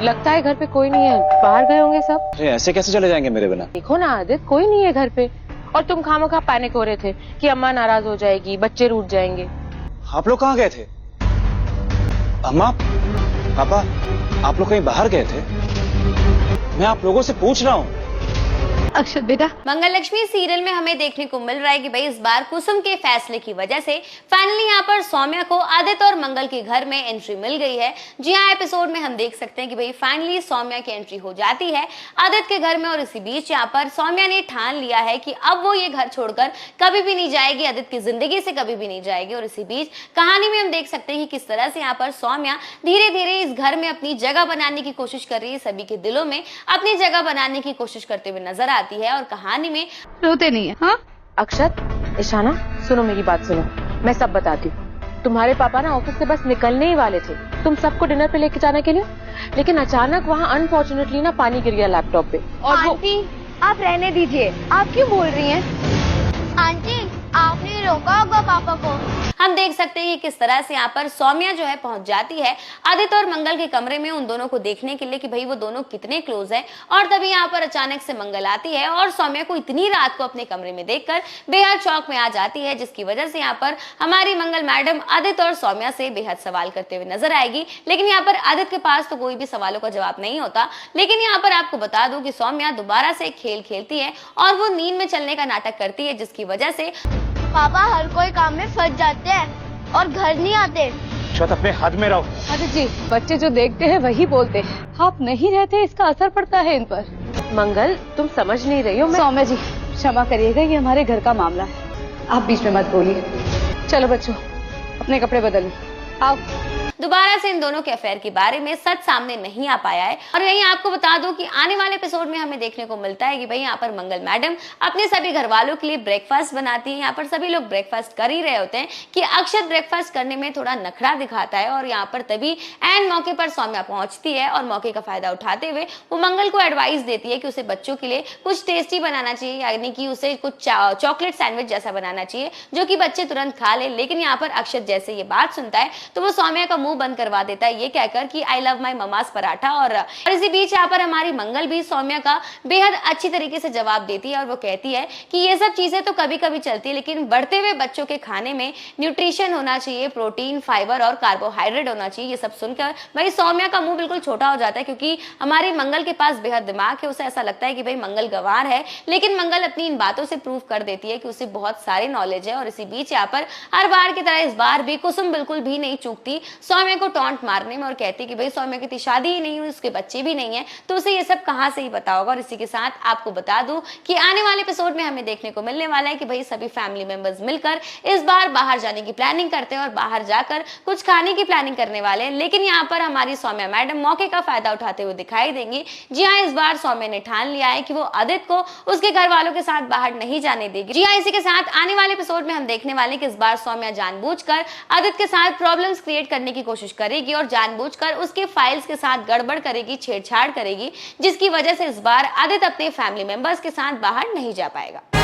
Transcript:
लगता है घर पे कोई नहीं है, बाहर गए होंगे सब। अरे ऐसे कैसे चले जाएंगे मेरे बिना? देखो ना आदित्य, कोई नहीं है घर पे, और तुम खामखा पैनिक हो रहे थे कि अम्मा नाराज हो जाएगी, बच्चे रूठ जाएंगे। आप लोग कहाँ गए थे? अम्मा, पापा, आप लोग कहीं बाहर गए थे? मैं आप लोगों से पूछ रहा हूँ। अक्षत बेटा, मंगल लक्ष्मी सीरियल में हमें देखने को मिल रहा है कि भाई इस बार कुसुम के फैसले की वजह से फाइनली यहाँ पर सौम्या को आदित्य और मंगल के घर में एंट्री मिल गई है। जी हाँ, एपिसोड में हम देख सकते हैं कि भाई फाइनली सौम्या की एंट्री हो जाती है आदित्य के घर में, और इसी बीच यहाँ पर सौम्या ने ठान लिया है कि अब वो ये घर छोड़कर कभी भी नहीं जाएगी, आदित्य की जिंदगी से कभी भी नहीं जाएगी। और इसी बीच कहानी में हम देख सकते हैं कि किस तरह से यहाँ पर सौम्या धीरे धीरे इस घर में अपनी जगह बनाने की कोशिश कर रही है, सभी के दिलों में अपनी जगह बनाने की कोशिश करते हुए नजर आती है। और कहानी में रोते नहीं है। हाँ अक्षत, इशाना, सुनो मेरी बात सुनो, मैं सब बताती हूँ। तुम्हारे पापा ना ऑफिस से बस निकलने ही वाले थे तुम सबको डिनर पे लेके जाने के लिए, लेकिन अचानक वहाँ अनफॉर्चुनेटली ना पानी गिर गया लैपटॉप पे। और आंटी आप रहने दीजिए, आप क्यों बोल रही हैं? आंटी आपने रोका होगा पापा को। हम देख सकते हैं कि किस तरह से यहाँ पर सौम्या जो है पहुंच जाती है आदित्य और मंगल के कमरे में उन दोनों को देखने के लिए कि भाई वो दोनों कितने क्लोज हैं। और तभी यहाँ पर अचानक से मंगल आती है और सौम्या को इतनी रात को अपने कमरे में देखकर बेहद शौक में आ जाती है, जिसकी वजह से यहाँ पर हमारी मंगल मैडम आदित्य और सौम्या से बेहद सवाल करते हुए नजर आएगी। लेकिन यहाँ पर आदित्य के पास तो कोई भी सवालों का जवाब नहीं होता। लेकिन यहाँ पर आपको बता दूं कि सौम्या दोबारा से खेल खेलती है और वो नींद में चलने का नाटक करती है, जिसकी वजह से पापा हर कोई काम में फंस जाते हैं और घर नहीं आते। शायद अपने हद में रहो। अरे जी, बच्चे जो देखते हैं वही बोलते हैं, आप नहीं रहते इसका असर पड़ता है इन पर। मंगल, तुम समझ नहीं रही हो। सौम्या जी क्षमा करिएगा, ये हमारे घर का मामला है, आप बीच में मत बोलिए। चलो बच्चों अपने कपड़े बदलिए, आओ। दोबारा से इन दोनों के अफेयर के बारे में सच सामने नहीं आ पाया है। और यही आपको बता दूं कि आने वाले एपिसोड में हमें देखने को मिलता है कि भाई यहाँ पर मंगल मैडम अपने सभी घर वालों के लिए ब्रेकफास्ट बनाती है। यहाँ पर सभी लोग ब्रेकफास्ट कर ही रहे होते हैं कि अक्षत ब्रेकफास्ट करने में थोड़ा नखरा दिखाता है, और यहाँ पर तभी एंड मौके पर सौम्या पहुंचती है और मौके का फायदा उठाते हुए वो मंगल को एडवाइस देती है कि उसे बच्चों के लिए कुछ टेस्टी बनाना चाहिए, यानी कि उसे कुछ चॉकलेट सैंडविच जैसा बनाना चाहिए जो कि बच्चे तुरंत खा ले। लेकिन यहाँ पर अक्षत जैसे ये बात सुनता है तो वो सौम्या का मुंह बंद करवा देता है ये कहकर कि I love my Mama's paratha. और इसी बीच यहाँ पर हमारी मंगल भी सौम्या का बेहद अच्छी तरीके से जवाब देती है और वो कहती है कि ये सब चीजें तो कभी कभी चलती है, लेकिन बढ़ते हुए बच्चों के खाने में न्यूट्रिशन होना चाहिए, प्रोटीन, फाइबर और कार्बोहाइड्रेट होना चाहिए। ये सब सुनकर भाई सौम्या का मुंह बिल्कुल छोटा हो जाता है, क्योंकि हमारी मंगल के पास बेहद दिमाग है। उसे ऐसा लगता है कि भाई मंगल गंवार है, लेकिन मंगल अपनी इन बातों से प्रूव कर देती है कि उसे बहुत सारी नॉलेज है। और इसी बीच यहाँ पर हर बार की तरह इस बार भी कुसुम बिल्कुल भी नहीं चूकती सौम्या को टॉन्ट मारने में और कहती कि भाई सौम्या की शादी ही नहीं हुई, उसके बच्चे भी नहीं है, तो उसे ये सब कहां से ही पता होगा। और इसी के साथ आपको बता दूं कि आने वाले एपिसोड में हमें देखने को मिलने वाला है कि भाई सभी फैमिली मेंबर्स मिलकर इस बार बाहर जाने की प्लानिंग करते हैं और बाहर जाकर कुछ खाने की प्लानिंग करने वाले हैं। लेकिन यहाँ पर हमारी सौम्या मैडम मौके का फायदा उठाते हुए दिखाई देंगी। जी हाँ, इस बार सौम्या ने ठान लिया है कि वो आदित्य को उसके घर वालों के साथ बाहर नहीं जाने देगी। जी हाँ, इसी के साथ आने वाले एपिसोड में हम देखने वाले कि इस बार सौम्या जानबूझकर आदित्य के साथ प्रॉब्लम्स क्रिएट करने की कोशिश करेगी और जानबूझकर उसके फाइल्स के साथ गड़बड़ करेगी, छेड़छाड़ करेगी, जिसकी वजह से इस बार आदित्य अपने फैमिली मेंबर्स के साथ बाहर नहीं जा पाएगा।